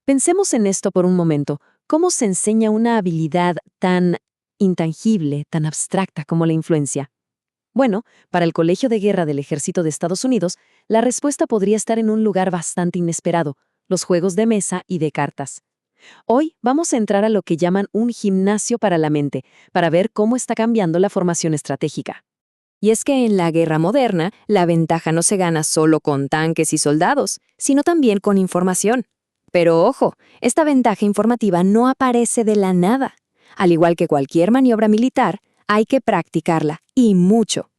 Pensemos en esto por un momento. ¿Cómo se enseña una habilidad tan intangible, tan abstracta como la influencia? Bueno, para el Colegio de Guerra del Ejército de Estados Unidos, la respuesta podría estar en un lugar bastante inesperado: los juegos de mesa y de cartas. Hoy vamos a entrar a lo que llaman un gimnasio para la mente, para ver cómo está cambiando la formación estratégica. Y es que en la guerra moderna, la ventaja no se gana solo con tanques y soldados, sino también con información. Pero ojo, esta ventaja informativa no aparece de la nada. Al igual que cualquier maniobra militar, hay que practicarla, y mucho.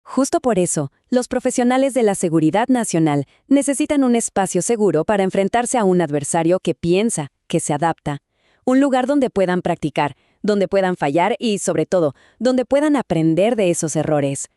Justo por eso, los profesionales de la seguridad nacional necesitan un espacio seguro para enfrentarse a un adversario que piensa, que se adapta. Un lugar donde puedan practicar, donde puedan fallar y, sobre todo, donde puedan aprender de esos errores.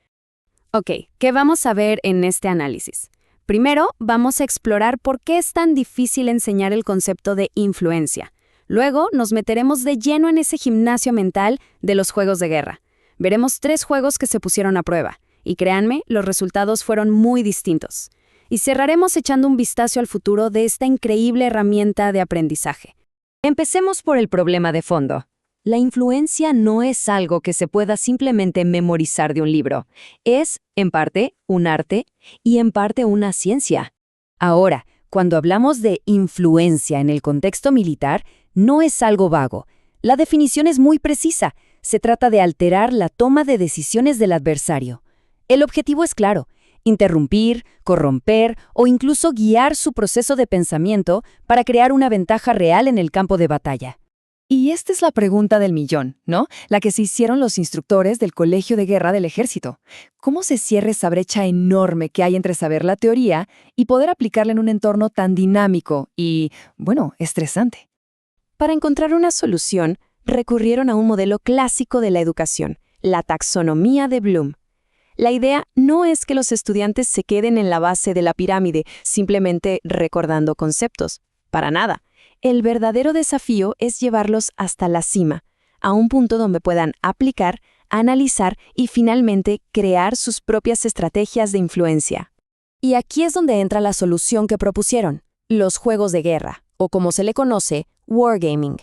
Ok, ¿qué vamos a ver en este análisis? Primero, vamos a explorar por qué es tan difícil enseñar el concepto de influencia. Luego, nos meteremos de lleno en ese gimnasio mental de los juegos de guerra. Veremos 3 juegos que se pusieron a prueba. Y créanme, los resultados fueron muy distintos. Y cerraremos echando un vistazo al futuro de esta increíble herramienta de aprendizaje. Empecemos por el problema de fondo. La influencia no es algo que se pueda simplemente memorizar de un libro. Es, en parte, un arte y en parte una ciencia. Ahora, cuando hablamos de influencia en el contexto militar, no es algo vago. La definición es muy precisa. Se trata de alterar la toma de decisiones del adversario. El objetivo es claro: interrumpir, corromper o incluso guiar su proceso de pensamiento para crear una ventaja real en el campo de batalla. Y esta es la pregunta del millón, ¿no? La que se hicieron los instructores del Colegio de Guerra del Ejército. ¿Cómo se cierra esa brecha enorme que hay entre saber la teoría y poder aplicarla en un entorno tan dinámico y, bueno, estresante? Para encontrar una solución, recurrieron a un modelo clásico de la educación, la taxonomía de Bloom. La idea no es que los estudiantes se queden en la base de la pirámide, simplemente recordando conceptos. Para nada. El verdadero desafío es llevarlos hasta la cima, a un punto donde puedan aplicar, analizar y finalmente crear sus propias estrategias de influencia. Y aquí es donde entra la solución que propusieron: los juegos de guerra, o como se le conoce, wargaming.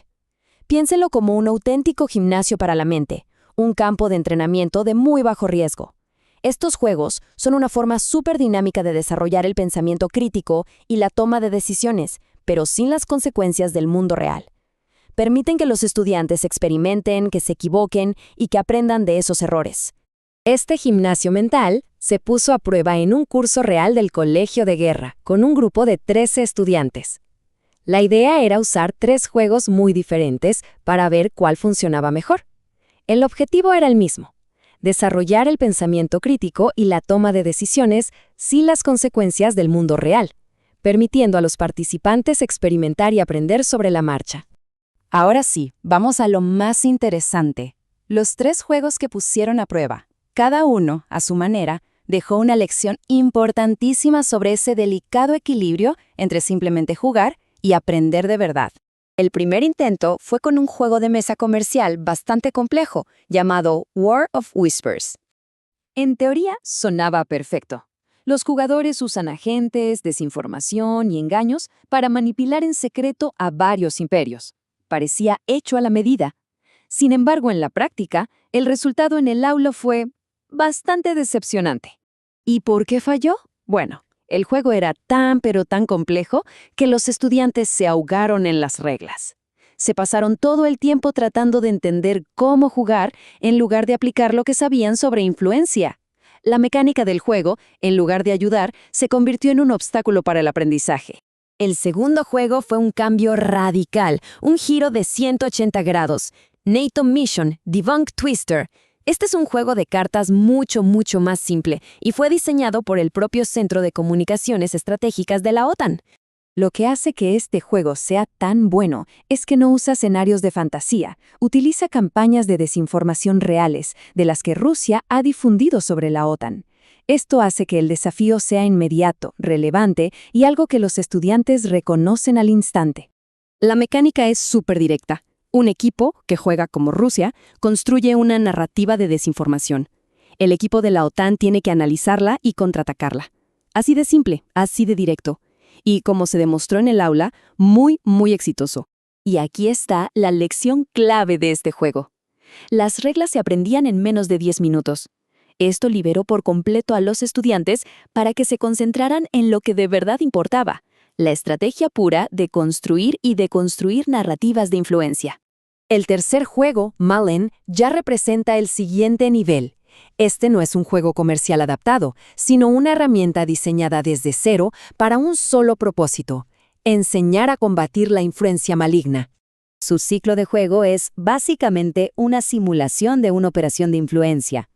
Piénsenlo como un auténtico gimnasio para la mente, un campo de entrenamiento de muy bajo riesgo. Estos juegos son una forma súper dinámica de desarrollar el pensamiento crítico y la toma de decisiones, pero sin las consecuencias del mundo real. Permiten que los estudiantes experimenten, que se equivoquen y que aprendan de esos errores. Este gimnasio mental se puso a prueba en un curso real del Colegio de Guerra, con un grupo de 13 estudiantes. La idea era usar 3 juegos muy diferentes para ver cuál funcionaba mejor. El objetivo era el mismo: desarrollar el pensamiento crítico y la toma de decisiones sin las consecuencias del mundo real, permitiendo a los participantes experimentar y aprender sobre la marcha. Ahora sí, vamos a lo más interesante: los 3 juegos que pusieron a prueba. Cada uno, a su manera, dejó una lección importantísima sobre ese delicado equilibrio entre simplemente jugar y aprender de verdad. El primer intento fue con un juego de mesa comercial bastante complejo, llamado War of Whispers. En teoría, sonaba perfecto. Los jugadores usan agentes, desinformación y engaños para manipular en secreto a varios imperios. Parecía hecho a la medida. Sin embargo, en la práctica, el resultado en el aula fue bastante decepcionante. ¿Y por qué falló? Bueno, el juego era tan pero tan complejo que los estudiantes se ahogaron en las reglas. Se pasaron todo el tiempo tratando de entender cómo jugar en lugar de aplicar lo que sabían sobre influencia. La mecánica del juego, en lugar de ayudar, se convirtió en un obstáculo para el aprendizaje. El segundo juego fue un cambio radical, un giro de 180 grados. NATO Mission Debunk Twister. Este es un juego de cartas mucho más simple y fue diseñado por el propio Centro de Comunicaciones Estratégicas de la OTAN. Lo que hace que este juego sea tan bueno es que no usa escenarios de fantasía, utiliza campañas de desinformación reales, de las que Rusia ha difundido sobre la OTAN. Esto hace que el desafío sea inmediato, relevante y algo que los estudiantes reconocen al instante. La mecánica es súper directa. Un equipo, que juega como Rusia, construye una narrativa de desinformación. El equipo de la OTAN tiene que analizarla y contraatacarla. Así de simple, así de directo. Y como se demostró en el aula, muy, muy exitoso. Y aquí está la lección clave de este juego. Las reglas se aprendían en menos de 10 minutos. Esto liberó por completo a los estudiantes para que se concentraran en lo que de verdad importaba, la estrategia pura de construir y deconstruir narrativas de influencia. El tercer juego, Mullen, ya representa el siguiente nivel. Este no es un juego comercial adaptado, sino una herramienta diseñada desde cero para un solo propósito: enseñar a combatir la influencia maligna. Su ciclo de juego es básicamente una simulación de una operación de influencia.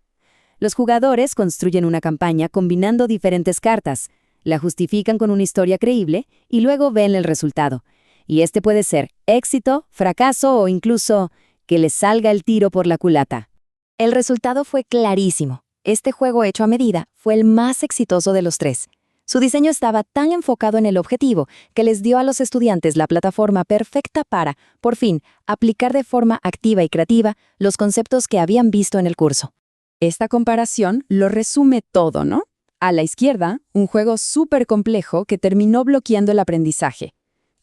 Los jugadores construyen una campaña combinando diferentes cartas, la justifican con una historia creíble y luego ven el resultado. Y este puede ser éxito, fracaso o incluso que les salga el tiro por la culata. El resultado fue clarísimo. Este juego hecho a medida fue el más exitoso de los tres. Su diseño estaba tan enfocado en el objetivo que les dio a los estudiantes la plataforma perfecta para, por fin, aplicar de forma activa y creativa los conceptos que habían visto en el curso. Esta comparación lo resume todo, ¿no? A la izquierda, un juego súper complejo que terminó bloqueando el aprendizaje.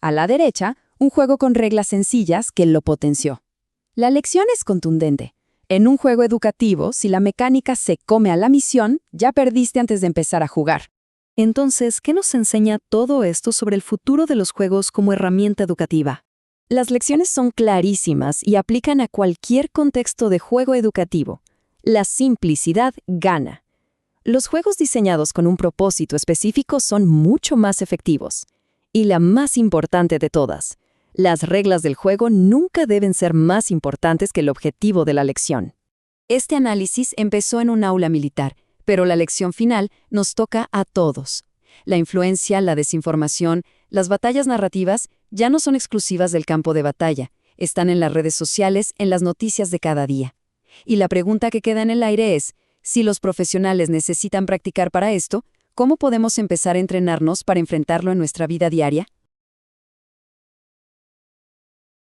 A la derecha, un juego con reglas sencillas que lo potenció. La lección es contundente. En un juego educativo, si la mecánica se come a la misión, ya perdiste antes de empezar a jugar. Entonces, ¿qué nos enseña todo esto sobre el futuro de los juegos como herramienta educativa? Las lecciones son clarísimas y aplican a cualquier contexto de juego educativo. La simplicidad gana. Los juegos diseñados con un propósito específico son mucho más efectivos. Y la más importante de todas, las reglas del juego nunca deben ser más importantes que el objetivo de la lección. Este análisis empezó en un aula militar, pero la lección final nos toca a todos. La influencia, la desinformación, las batallas narrativas ya no son exclusivas del campo de batalla, están en las redes sociales, en las noticias de cada día. Y la pregunta que queda en el aire es, si los profesionales necesitan practicar para esto, ¿cómo podemos empezar a entrenarnos para enfrentarlo en nuestra vida diaria?